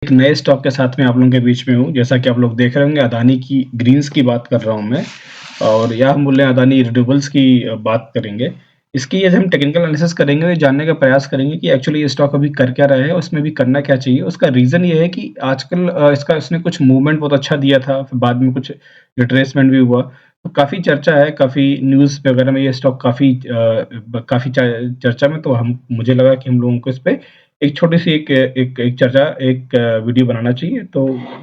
एक नए स्टॉक के साथ में आप लोगों के बीच में हूँ। जैसा कि आप लोग देख रहे होंगे, अदानी की ग्रीन्स की बात कर रहा हूँ मैं, और या हम बोल रहे हैं अदानी रिन्यूएबल्स की बात करेंगे। इसकी यदि हम टेक्निकल एनालिसिस करेंगे तो जानने का प्रयास करेंगे कि एक्चुअली ये स्टॉक अभी कर क्या रहा है और इसमें भी करना क्या चाहिए। उसका रीज़न ये है कि आजकल इसका इसने कुछ मूवमेंट बहुत अच्छा दिया था, फिर बाद में कुछ रिट्रेसमेंट भी हुआ। तो काफ़ी चर्चा है, काफ़ी न्यूज़ पे वगैरह में ये स्टॉक काफ़ी चर्चा में, तो हम मुझे लगा कि हम लोगों को इस पे एक छोटी-सी एक वीडियो बनाना चाहिए, तो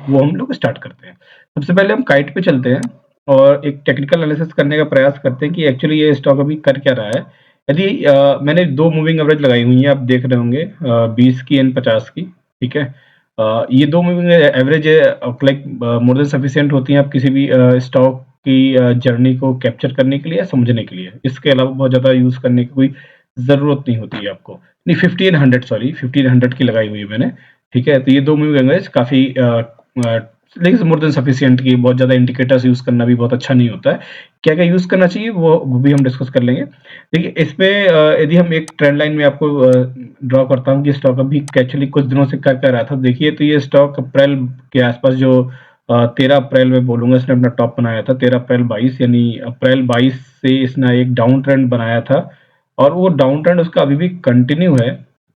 वो हम लोग स्टार्ट करते हैं। सबसे पहले हम काइट पे चलते हैं और एक टेक्निकल एनालिसिस करने का प्रयास करते हैं कि एक्चुअली ये स्टॉक अभी कर क्या रहा है। यदि मैंने 2 मूविंग एवरेज लगाई हुई हैं, आप देख रहे होंगे 20 की एंड 50 की, ठीक है? ये 2 moving average like more than sufficient होती हैं आप किसी भी स्टॉक की जर्नी को कैप्चर करने के लिए या समझने के लिए। इसके अलावा बहुत ज़्यादा यूज़ करने की कोई ज़रूरत नहीं होती है आपको। नहीं, 1500 सॉरी 1500 की लगाई हुई है मैंने, ठीक है? तो ये 2 मूविंग एवरेज काफ़ी लेकिन मोर देन सफिशिएंट की बहुत ज़्यादा इंडिकेटर्स यूज़ करना भी बहुत अच्छा नहीं होता है। क्या-क्या यूज़ करना चाहिए वो भी हम डिस्कस कर लेंगे। देखिए इसमें यदि हम एक ट्रेंड लाइन में आपको ड्रॉ करता हूँ कि स्टॉक अभी एक्चुअली कुछ दिनों से कर क्या रहा था। देखिए तो ये स्टॉक अप्रैल के आसपास जो 13 अप्रैल में बोलूँगा इसने अपना टॉप बनाया था, 13 अप्रैल 22 यानी अप्रैल 22 से इसने एक डाउन ट्रेंड बनाया था और वो डाउन ट्रेंड उसका अभी भी कंटिन्यू है,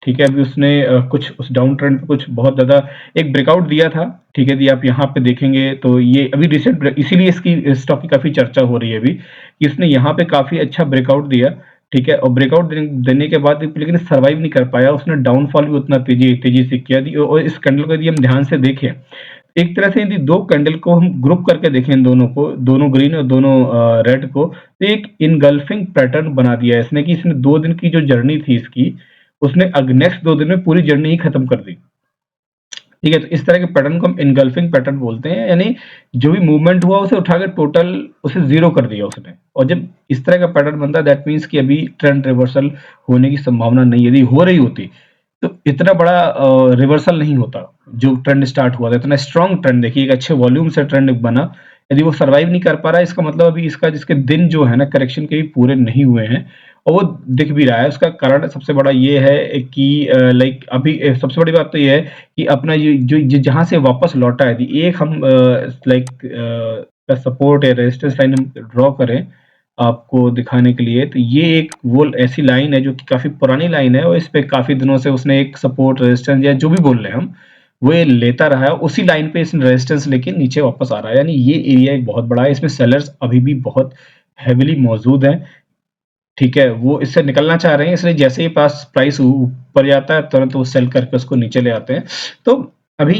ठीक है? अभी उसने कुछ उस डाउन ट्रेंड पे कुछ बहुत ज़्यादा एक ब्रेकआउट दिया था, ठीक है? यदि आप यहाँ पे देखेंगे तो ये अभी रिसेंट ब्रेक इसीलिए इसकी इस स्टॉक की काफ़ी चर्चा हो रही है अभी, कि इसने यहाँ पे काफ़ी अच्छा ब्रेकआउट दिया, ठीक है? और ब्रेकआउट देने के बाद लेकिन सर्वाइव नहीं कर पाया, उसने डाउनफॉल भी उतना तेज़ी तेज़ी से किया दी और इस कैंडल को यदि हम ध्यान से देखें, एक तरह से यदि 2 कैंडल को हम ग्रुप करके देखें इन दोनों को, दोनों ग्रीन और दोनों रेड को, तो एक इनगल्फिंग पैटर्न बना दिया है इसने कि इसने 2 दिन की जो जर्नी थी इसकी, उसने नेक्स्ट 2 दिन में पूरी जर्नी ही खत्म कर दी। ठीक है? तो इस तरह के पैटर्न को हम इनगल्फिंग पैटर्न बोलते हैं, यानी जो भी मूवमेंट हुआ उसे उठाकर टोटल उसे ज़ीरो कर दिया उसने। और जब इस तरह का पैटर्न बनता है दैट मीन्स कि अभी ट्रेंड रिवर्सल होने की संभावना नहीं है। यदि हो रही होती तो इतना बड़ा रिवर्सल नहीं होता, जो ट्रेंड स्टार्ट हुआ था, इतना स्ट्रॉन्ग ट्रेंड। देखिए एक अच्छे वॉल्यूम से ट्रेंड बना, यदि वो सर्वाइव नहीं कर पा रहा है इसका मतलब अभी इसका जिसके दिन जो है ना करेक्शन के भी पूरे नहीं हुए हैं और वो दिख भी रहा है। उसका कारण सबसे बड़ा ये है कि लाइक अभी सबसे बड़ी बात तो ये है कि अपना ये जो जहाँ से वापस लौटा है, यदि एक हम का सपोर्ट या रेजिस्टेंस लाइन हम ड्रॉ करें आपको दिखाने के लिए, तो ये एक वो ऐसी लाइन है जो कि काफ़ी पुरानी लाइन है और इस पे काफ़ी दिनों से उसने एक सपोर्ट रेजिस्टेंस या जो भी बोल रहे हैं हम, वो ये लेता रहा है। उसी लाइन पे इसने रेजिस्टेंस लेके नीचे वापस आ रहा है, यानी ये एरिया एक बहुत बड़ा है। इसमें सेलर्स अभी भी बहुत हेवीली मौजूद हैं, ठीक है? वो इससे निकलना चाह रहे हैं, इसलिए जैसे ही पास प्राइस ऊपर जाता है, तुरंत वो सेल करके उसको नीचे ले आते हैं। तो अभी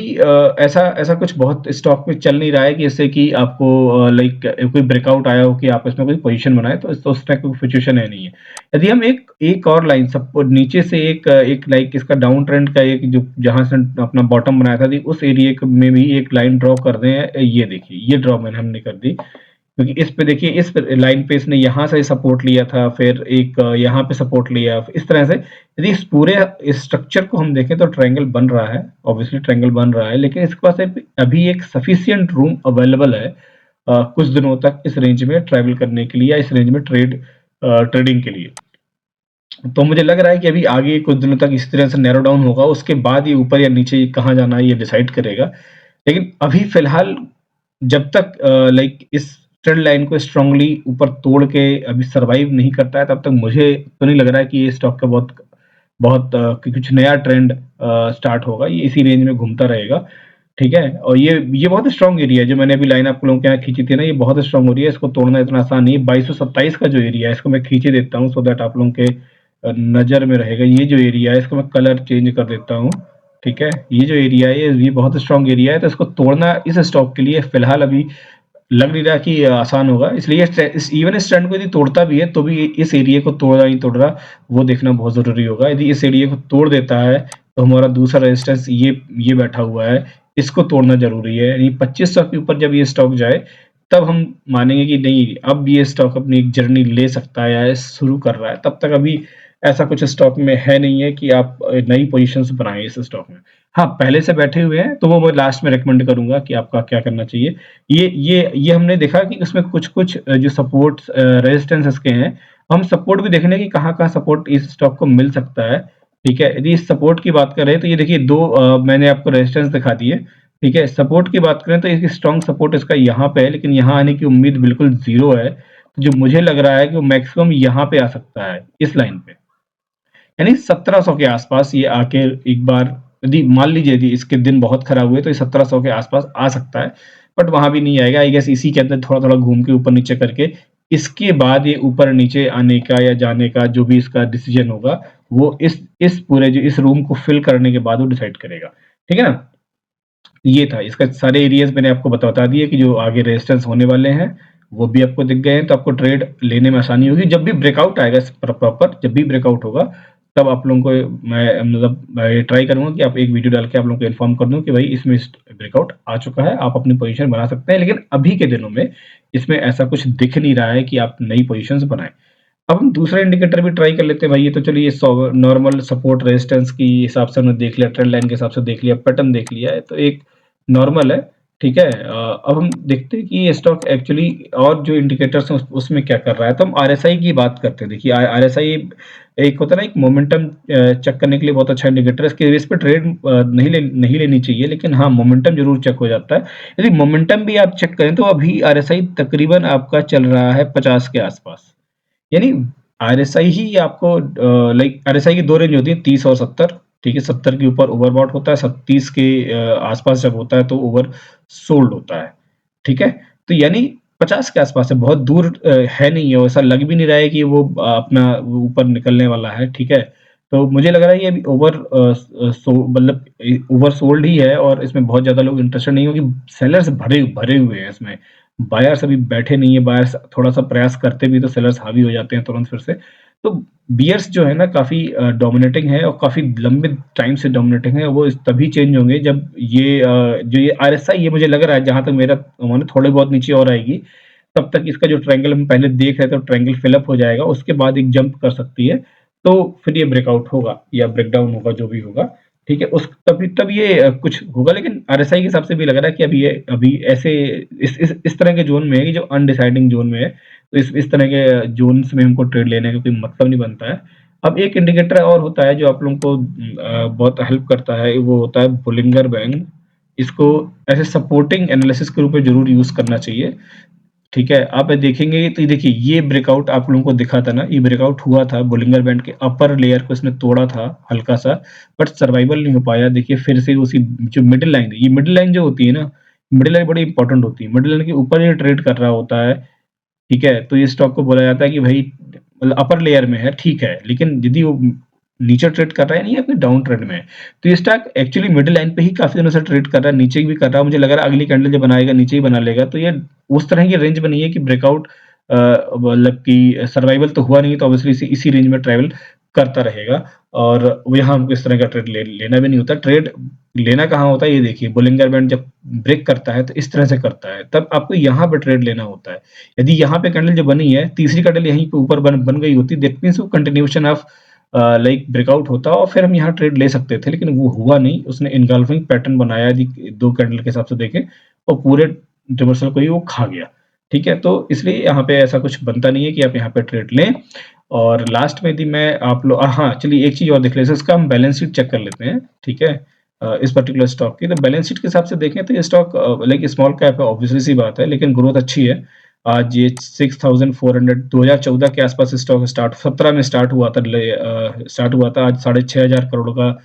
ऐसा ऐसा कुछ बहुत स्टॉक में चल नहीं रहा है कि जैसे कि आपको लाइक कोई ब्रेकआउट आया हो कि आप इसमें कोई पोज़ीशन बनाएँ, तो उस टाइप की सिचुएशन है नहीं है। यदि हम एक एक और लाइन नीचे से एक लाइक इसका डाउन ट्रेंड का एक जो जहाँ से अपना बॉटम बनाया था, उस एरिया में भी एक लाइन ड्रॉ कर दें, ये देखिए, ये ड्रॉ हमने कर दी। क्योंकि इस पे देखिए इस लाइन पे इसने यहाँ से सपोर्ट लिया था, फिर एक यहाँ पे सपोर्ट लिया, इस तरह से यदि इस पूरे इस स्ट्रक्चर को हम देखें तो ट्रायंगल बन रहा है, ऑब्वियसली ट्रायंगल बन रहा है, लेकिन इसके पास अभी एक सफिशिएंट रूम अवेलेबल है कुछ दिनों तक इस रेंज में ट्रैवल करने के लिए या इस रेंज में ट्रेडिंग के लिए। तो मुझे लग रहा है कि अभी आगे कुछ दिनों तक इस तरह से नैरो डाउन होगा, उसके बाद ये ऊपर या नीचे कहाँ जाना है ये डिसाइड करेगा। लेकिन अभी फिलहाल जब तक लाइक इस ट्रेंड लाइन को स्ट्रांगली ऊपर तोड़ के अभी सर्वाइव नहीं करता है, तब तक मुझे तो नहीं लग रहा है कि ये स्टॉक का बहुत बहुत कि कुछ नया ट्रेंड स्टार्ट होगा। ये इसी रेंज में घूमता रहेगा, ठीक है? और ये बहुत स्ट्रॉन्ग एरिया है, जो मैंने अभी लाइन आप लोगों के यहाँ खींची थी ना, ये बहुत स्ट्रॉन्ग हो रही है, इसको तोड़ना इतना आसान नहीं है। 2227 का जो एरिया है, इसको मैं खींचे देता हूँ सो दैट आप लोगों के नज़र में रहेगा। ये जो एरिया है, इसको मैं कलर चेंज कर देता हूँ, ठीक है? ये जो एरिया है, ये बहुत स्ट्रॉन्ग एरिया है, तो इसको तोड़ना इस स्टॉक के लिए फिलहाल अभी लग नहीं रहा कि आसान होगा। इसलिए इवन इस ट्रेंड को यदि तोड़ता भी है, तो भी इस एरिया को तोड़ रहा नहीं तोड़ रहा, वो देखना बहुत ज़रूरी होगा। यदि इस एरिया को तोड़ देता है, तो हमारा दूसरा रेजिस्टेंस ये बैठा हुआ है, इसको तोड़ना ज़रूरी है। यानी 2500 के ऊपर जब ये स्टॉक जाए, तब हम मानेंगे कि नहीं, अब ये स्टॉक अपनी एक जर्नी ले सकता है या शुरू कर रहा है। तब तक अभी ऐसा कुछ स्टॉक में है नहीं है कि आप नई पोज़ीशंस बनाएँ इस स्टॉक में। हाँ, पहले से बैठे हुए हैं, तो वो मैं लास्ट में रिकमेंड करूँगा कि आपका क्या करना चाहिए। ये हमने देखा कि उसमें कुछ-कुछ जो सपोर्ट्स रेजिस्टेंस इसके हैं, हम सपोर्ट भी देख लें कि कहाँ-कहाँ सपोर्ट इस स्टॉक को मिल सकता है। ठीक है? यदि सपोर्ट की बात करें तो ये देखिए 2 मैंने आपको रेजिस्टेंस दिखा दिए, ठीक है? सपोर्ट की बात करें तो एक स्ट्रॉन्ग सपोर्ट इसका यहाँ पे है, लेकिन यहाँ आने की उम्मीद बिल्कुल 0 है। तो जो मुझे लग रहा है कि वो मैक्सिमम यहाँ पे आ सकता है, इस लाइन पे। यानी 1700 के आसपास ये आके एक बार, यदि मान लीजिए यदि इसके दिन बहुत खराब हुए तो ये 1700 के आसपास आ सकता है, बट वहां भी नहीं आएगा। आई गेस इसी के अंदर थोड़ा थोड़ा घूम के ऊपर नीचे करके इसके बाद ये ऊपर नीचे आने का या जाने का जो भी इसका डिसीजन होगा, वो इस पूरे जो इस रूम को फिल करने के बाद वो डिसाइड करेगा। ठीक है ना? ये था, इसका सारे एरियाज़ मैंने आपको बता दिए कि जो आगे रेजिस्टेंस होने वाले हैं, वो भी आपको दिख गए हैं, तो आपको ट्रेड लेने में आसानी होगी। जब भी ब्रेकआउट आएगा प्रॉपर, जब भी ब्रेकआउट होगा, तब आप लोगों को मैं ट्राई करूँगा कि आप एक वीडियो डाल के आप लोगों को इन्फॉर्म कर दूँ कि भाई इसमें ब्रेकआउट आ चुका है, आप अपनी पोजीशन बना सकते हैं। लेकिन अभी के दिनों में इसमें ऐसा कुछ दिख नहीं रहा है कि आप नई पोजीशंस बनाएँ। अब हम दूसरा इंडिकेटर भी ट्राई कर लेते हैं भाई। ये तो चलिए नॉर्मल सपोर्ट रेजिस्टेंस की हिसाब से हमने देख लिया, ट्रेंड लाइन के हिसाब से देख लिया, पैटर्न देख लिया है, तो एक नॉर्मल है, ठीक है। अब हम देखते हैं कि ये स्टॉक एक्चुअली और जो इंडिकेटर्स हैं उसमें क्या कर रहा है। तो हम आरएसआई की बात करते हैं। देखिए आरएसआई एक होता है ना, एक मोमेंटम चेक करने के लिए बहुत अच्छा इंडिकेटर है। इसके बेस पे ट्रेड नहीं लेनी चाहिए, लेकिन हाँ मोमेंटम जरूर चेक हो जाता है। यदि मोमेंटम भी आप चेक करें तो अभी आरएसआई तकरीबन आपका चल रहा है 50 के आसपास। यानी आरएसआई ही आपको लाइक आरएसआई की 2 रेंज होती है, 30 और 70। ठीक है, 70 के ऊपर ओवरबॉट होता है, 30 के आसपास जब होता है तो ओवर सोल्ड होता है। ठीक है, तो यानी 50 के आसपास है, बहुत दूर है नहीं है, ऐसा लग भी नहीं रहा है कि वो अपना ऊपर निकलने वाला है। ठीक है, तो मुझे लग रहा है ये अभी मतलब ओवर सोल्ड ही है और इसमें बहुत ज्यादा लोग इंटरेस्टेड नहीं, क्योंकि सेलर्स भरे भरे हुए हैं इसमें। बायर्स अभी बैठे नहीं है, बायर्स थोड़ा-सा प्रयास करते भी तो सेलर्स हावी हो जाते हैं तुरंत फिर से। तो बियर्स जो है ना काफ़ी डोमिनेटिंग है और काफ़ी लंबे टाइम से डोमिनेटिंग है। वो तभी चेंज होंगे जब ये जो ये आरएसआई, ये मुझे लग रहा है जहाँ तक मेरा माने थोड़े बहुत नीचे और आएगी, तब तक इसका जो ट्रायंगल हम पहले देख रहे थे, तो ट्रायंगल फिल अप हो जाएगा, उसके बाद एक जंप कर सकती है। तो फिर ये ब्रेकआउट होगा या ब्रेकडाउन होगा, जो भी होगा। ठीक है, उस तब ये कुछ होगा, लेकिन आरएसआई के हिसाब से भी लग रहा है कि अभी ऐसे इस तरह के ज़ोन में है कि जो अनडिसाइडिंग ज़ोन में है। तो इस तरह के ज़ोन्स में हमको ट्रेड लेने का कोई मतलब नहीं बनता है। अब एक इंडिकेटर और होता है जो आप लोगों को बहुत हेल्प करता है, वो होता है बोलिंगर बैंड। इसको एज़ ए सपोर्टिंग एनालिसिस के रूप में ज़रूर यूज़ करना चाहिए। ठीक है, आप देखेंगे तो ये देखिए, ये ब्रेकआउट आप लोगों को दिखा था ना, ये ब्रेकआउट हुआ था बोलिंगर बैंड के अपर लेयर को इसने तोड़ा था हल्का-सा, बट सर्वाइवल नहीं हो पाया। देखिए फिर से उसी जो मिडल लाइन है, ये मिडल लाइन जो होती है ना, मिडल लाइन बड़ी इंपॉर्टेंट होती है। मिडल लाइन के ऊपर ये ट्रेड कर रहा होता है, ठीक है? तो ये स्टॉक को बोला जाता है कि भई मतलब अपर लेयर में है, ठीक है, लेकिन यदि वो नीचे ट्रेड कर रहा है, नहीं अपने डाउन ट्रेंड में है, तो ये स्टॉक एक्चुअली मिडल लाइन पे ही काफ़ी दिनों से ट्रेड कर रहा है, नीचे भी कर रहा है। मुझे लग रहा है अगली कैंडल जो बनाएगा नीचे ही बना लेगा। तो ये उस तरह की रेंज बनी है कि ब्रेकआउट मतलब कि सर्वाइवल तो हुआ नहीं, तो ऑब्वियसली इसी रेंज में ट्रैवल करता रहेगा। और वो यहाँ हमको इस तरह का ट्रेड लेना भी नहीं होता। ट्रेड लेना कहाँ होता है, ये देखिए बोलिंगर बैंड जब ब्रेक करता है तो इस तरह से करता है, तब आपको यहाँ पे ट्रेड लेना होता है। यदि यहाँ पे कैंडल जो बनी है, तीसरी कैंडल यहीं पे ऊपर बन गई होती, दैट मीन्स वो कंटिन्यूएशन ऑफ लाइक ब्रेकआउट होता और फिर हम यहाँ ट्रेड ले सकते थे, लेकिन वो हुआ नहीं। उसने इनगल्फिंग पैटर्न बनाया, यदि 2 कैंडल के हिसाब से देखें, और पूरे रिवर्सल को ही वो खा गया। ठीक है, तो इसलिए यहाँ पे ऐसा कुछ बनता नहीं है कि आप यहाँ पे ट्रेड लें। और लास्ट में यदि मैं आप लोग हाँ, चलिए एक चीज़ और देख लेते हैं, इसका हम बैलेंस शीट चेक कर लेते हैं, ठीक है? इस पर्टिकुलर स्टॉक की, तो बैलेंस शीट के हिसाब से देखें तो ये स्टॉक लाइक स्मॉल कैप है, ऑब्वियसली सी बात है, लेकिन ग्रोथ अच्छी है। आज ये 6400 2014 के आसपास स्टॉक 17 में स्टार्ट हुआ था, आज 6500 करोड़ का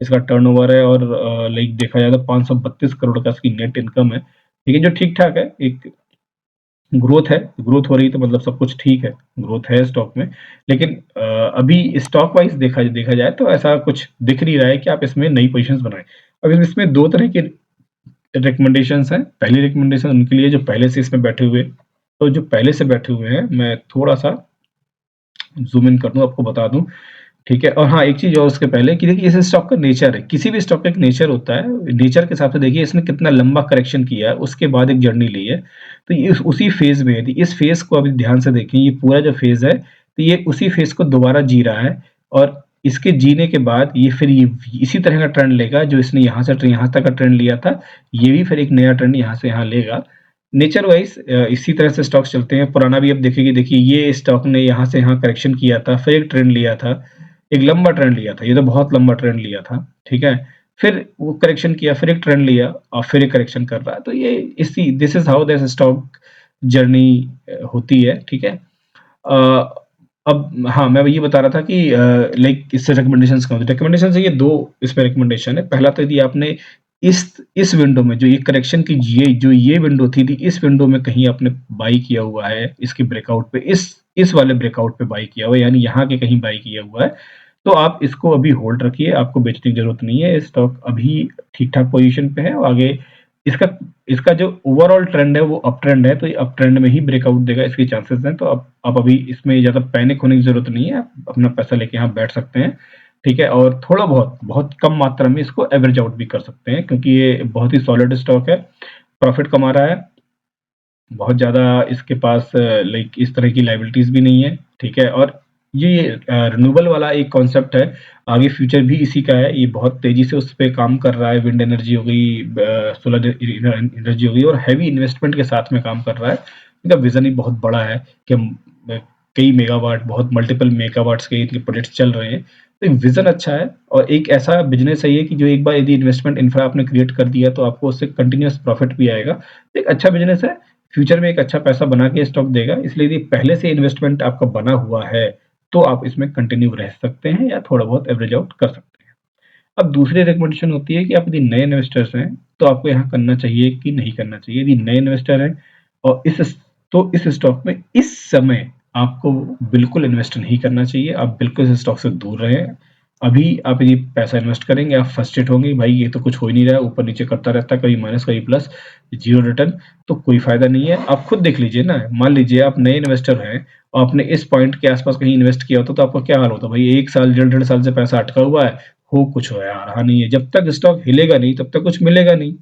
इसका टर्नओवर है, और लाइक देखा जाए तो 532 करोड़ का इसकी नेट इनकम है। ठीक है, जो ठीक-ठाक है, एक ग्रोथ है, ग्रोथ हो रही है तो मतलब सब कुछ ठीक है, ग्रोथ है स्टॉक में। लेकिन अभी स्टॉक वाइज़ देखा देखा जाए तो ऐसा कुछ दिख नहीं रहा है कि आप इसमें नई पोज़ीशंस बनाएँ। अब इसमें 2 तरह के रिकमेंडेशंस हैं। पहली रिकमेंडेशन उनके लिए जो पहले से इसमें बैठे हुए, तो जो पहले से बैठे हुए हैं, मैं थोड़ा-सा ज़ूम इन कर दूँ, आपको बता दूँ, ठीक है? और हाँ, एक चीज़ और उसके पहले कि देखिए इस स्टॉक का नेचर है, किसी भी स्टॉक का एक नेचर होता है, नेचर के हिसाब से देखिए इसने कितना लंबा करेक्शन किया है, उसके बाद एक जर्नी ली है। तो ये उसी फ़ेज़ में, यदि इस फ़ेज़ को अभी ध्यान से देखें, ये पूरा जो फ़ेज़ है, तो ये उसी फ़ेज़ को दोबारा जी रहा है, और इसके जीने के बाद ये फिर ये इसी तरह का ट्रेंड लेगा जो इसने यहाँ से यहाँ तक का ट्रेंड लिया था, ये भी फिर एक नया ट्रेंड यहाँ से यहाँ लेगा। नेचर वाइज़ इसी तरह से स्टॉक्स चलते हैं। पुराना भी अब देखेंगे, देखिए ये स्टॉक ने यहाँ से यहाँ करेक्शन किया था, फिर एक ट्रेंड लिया था, एक लंबा ट्रेंड लिया था, ये तो बहुत लंबा ट्रेंड लिया था, ठीक है? फिर वो करेक्शन किया, फिर एक ट्रेंड लिया और फिर एक करेक्शन कर रहा है। तो ये इसी this is how this stock journey होती है, ठीक है? अब हाँ, मैं ये बता रहा था कि लाइक इससे रिकमेंडेशंस क्या होती है? रिकमेंडेशंस ये 2 इसमें रिकमेंडेशन है। पहला तो यदि आपने इस विंडो में जो ये करेक्शन की ये विंडो थी, इस विंडो में कहीं आपने बाय किया हुआ है, इसके ब्रेकआउट पे इस वाले ब्रेकआउट पे बाय किया हुआ है, यानी यहाँ के कहीं बाय किया हुआ है, तो आप इसको अभी होल्ड रखिए, आपको बेचने की ज़रूरत नहीं है। स्टॉक अभी ठीक-ठाक पोज़ीशन पे है और आगे इसका इसका जो ओवरऑल ट्रेंड है वो अप ट्रेंड है, तो ये अप ट्रेंड में ही ब्रेकआउट देगा, इसके चांसेस हैं। तो आप अभी इसमें ज़्यादा पैनिक होने की ज़रूरत नहीं है, आप अपना पैसा लेके यहाँ बैठ सकते हैं, ठीक है? और थोड़ा बहुत कम मात्रा में इसको एवरेज आउट भी कर सकते हैं क्योंकि ये बहुत ही सॉलिड स्टॉक है, प्रॉफिट कमा रहा है, बहुत ज़्यादा इसके पास लाइक इस तरह की लायबिलिटीज़ भी नहीं है, ठीक है? और ये रिन्यूएबल वाला एक कॉन्सेप्ट है, आगे फ्यूचर भी इसी का है, ये बहुत तेज़ी से उस पे काम कर रहा है, विंड एनर्जी हो गई, सोलर एनर्जी हो गई और हेवी इन्वेस्टमेंट के साथ में काम कर रहा है। इनका विज़न ही बहुत बड़ा है कि कई मेगावाट, बहुत मल्टीपल मेगावाट्स के इनके प्रोजेक्ट्स चल रहे हैं। तो एक विज़न अच्छा है और एक ऐसा बिज़नेस है ये कि जो एक बार यदि इन्वेस्टमेंट इंफ्रा आपने क्रिएट कर दिया, तो आपको उससे कंटीन्यूअस प्रॉफिट भी आएगा। तो एक अच्छा बिज़नेस है, फ्यूचर में एक अच्छा पैसा बना के स्टॉक देगा, इसलिए यदि पहले से इन्वेस्टमेंट आपका बना हुआ है, तो आप इसमें कंटिन्यू रह सकते हैं या थोड़ा बहुत एवरेज आउट कर सकते हैं। अब दूसरी रिकमेंडेशन होती है कि आप यदि नए इन्वेस्टर्स हैं, तो आपको यहाँ करना चाहिए कि नहीं करना चाहिए। यदि नए इन्वेस्टर हैं और इस स्टॉक में इस समय आपको बिल्कुल इन्वेस्ट नहीं करना चाहिए, आप बिल्कुल इस स्टॉक से दूर रहें। अभी आप यदि पैसा इन्वेस्ट करेंगे, आप फ्रस्ट्रेट होंगे, भाई ये तो कुछ हो ही नहीं रहा है, ऊपर-नीचे करता रहता है, कभी माइनस कभी प्लस, ज़ीरो रिटर्न, तो कोई फ़ायदा नहीं है। आप खुद देख लीजिए ना, मान लीजिए आप नए इन्वेस्टर हैं और आपने इस पॉइंट के आस-पास कहीं इन्वेस्ट किया होता, तो आपका क्या हाल होता? भाई 1 साल, डेढ़ साल से पैसा अटका हुआ है, हो कुछ हो या रहा नहीं है। जब तक स्टॉक हिलेगा नहीं, तब तक कुछ मिलेगा नहीं,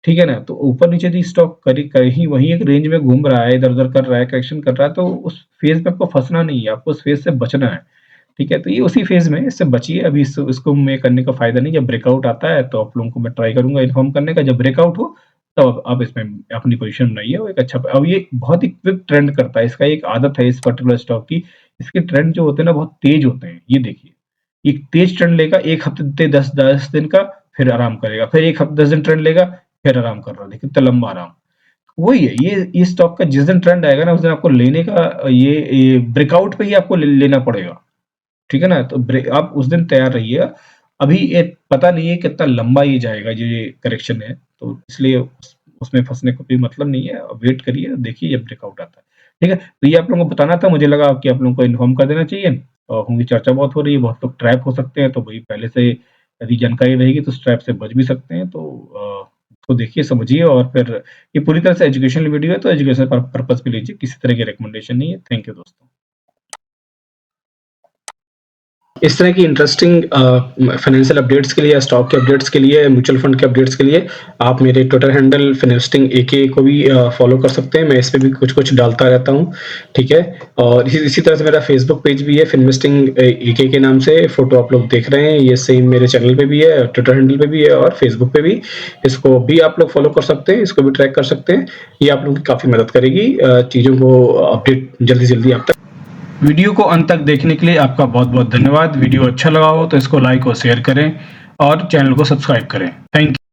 ठीक है ना? तो ऊपर-नीचे यदि स्टॉक कहीं वहीं एक रेंज में घूम रहा है, इधर-उधर कर रहा है, करेक्शन कर रहा है, तो उस फ़ेज़ में आपको फँसना नहीं है, आपको उस फ़ेज़ से बचना है, ठीक है? तो ये उसी फ़ेज़ में है, इससे बचिए, अभी इसको में करने का फ़ायदा नहीं। जब ब्रेकआउट आता है, तो आप लोगों को मैं ट्राई करूँगा इन्फॉर्म करने का, जब ब्रेकआउट हो, तब आप इसमें अपनी पोज़ीशन बनाइए और एक अच्छा अब ये बहुत ही क्विक ट्रेंड करता है, इसका एक आदत है इस पर्टिकुलर स्टॉक की, इसके ट्रेंड जो होते हैं ना, बहुत तेज़ होते हैं, ये देखिए। एक तेज़ ट्रेंड लेगा, 1 हफ़्ते 10 दिन का, फिर आराम करेगा, फिर 1 हफ़्ते 10 दिन ट्रेंड लेगा, फिर आराम कर रहा है, देखिए कितना लंबा आराम। वही है, ये स्टॉक का जिस दिन ट्रेंड आएगा ना, उस दिन आपको लेने का ये ब्रेकआउट पे ही आपको लेना पड़ेगा, ठीक है ना? तो आप उस दिन तैयार रहिएगा। अभी ये पता नहीं है कितना लंबा ये जाएगा, ये करेक्शन है, तो इसलिए उसमें फँसने का कोई मतलब नहीं है। वेट करिए, देखिए जब ब्रेकआउट आता है, ठीक है? तो ये आप लोगों को बताना था, मुझे लगा कि आप लोगों को इन्फॉर्म कर देना चाहिए और क्योंकि चर्चा बहुत हो रही है, बहुत लोग ट्रैप हो सकते हैं, तो वही पहले से यदि जानकारी रहेगी तो उस ट्रैप से बच भी सकते हैं। तो उसको देखिए, समझिए और फिर ये पूरी तरह से एजुकेशनल वीडियो है, तो एजुकेशन पर्पज़ पे लीजिए, किसी तरह की रिकमेंडेशन नहीं है। थैंक यू दोस्तों। इस तरह की इंटरेस्टिंग फाइनेंशियल अपडेट्स के लिए या स्टॉक के अपडेट्स के लिए, म्यूचुअल फंड के अपडेट्स के लिए आप मेरे ट्विटर हैंडल फिनवेस्टिंग एके को भी फॉलो कर सकते हैं। मैं इस पे भी कुछ-कुछ डालता रहता हूँ, ठीक है? और इसी तरह से मेरा फेसबुक पेज भी है फिनवेस्टिंग एके के नाम से, फ़ोटो आप लोग देख रहे हैं, ये सेम मेरे चैनल पे भी है, ट्विटर हैंडल पे भी है और फेसबुक पे भी। इसको भी आप लोग फॉलो कर सकते हैं, इसको भी ट्रैक कर सकते हैं। ये आप लोगों की काफ़ी मदद करेगी चीज़ों को अपडेट जल्दी-जल्दी आप तक। वीडियो को अंत तक देखने के लिए आपका बहुत-बहुत धन्यवाद। वीडियो अच्छा लगा हो तो इसको लाइक और शेयर करें और चैनल को सब्सक्राइब करें। Thank you.